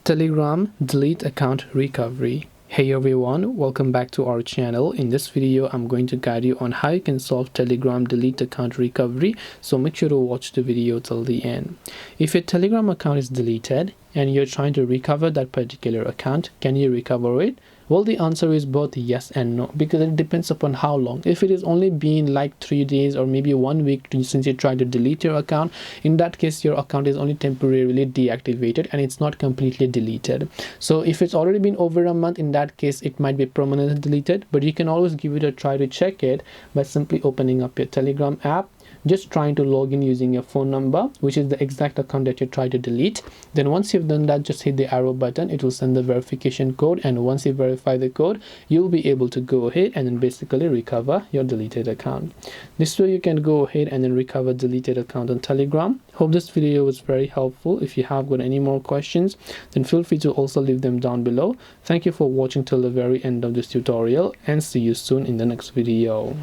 Telegram delete account recovery. Hey everyone, welcome back to our channel. In this video I'm going to guide you on how you can solve Telegram delete account recovery, so make sure to watch the video till the end. If your Telegram account is deleted and you're trying to recover that particular account, can you recover it? Well, the answer is both yes and no, because it depends upon how long. If it is only been like 3 days or maybe 1 week since you tried to delete your account, in that case your account is only temporarily deactivated and it's not completely deleted. So if it's already been over a month, in that case it might be permanently deleted, but you can always give it a try to check it by simply opening up your Telegram app, just trying to log in using your phone number, which is the exact account that you try to delete. Then once you've done that, just hit the arrow button. It will send the verification code, and once you verify the code, you'll be able to go ahead and then basically recover your deleted account. This way you can go ahead and then recover deleted account on Telegram. Hope this video was very helpful. If you have got any more questions, then feel free to also leave them down below. Thank you for watching till the very end of this tutorial, and see you soon in the next video.